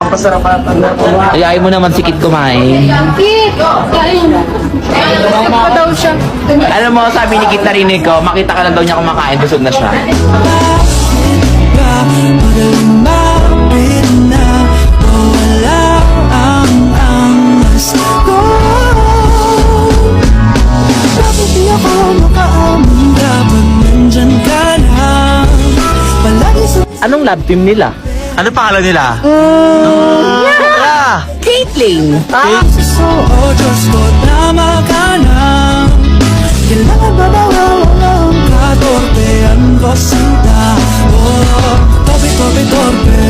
Masarap pa. Ayayin mo naman si Kit kumain. Kit! Kain! Busog pa daw siya. Alam mo, sabi ni Kit, narinig ko, makita ka lang daw niya kumakain, busog na siya. Anong love team nila? Ano pangalan nila? Caitlyn! Diyos ko, tama ka na. Kailangan ba bawal ang katorpean ko sinta? Oh, torpe, torpe, torpe.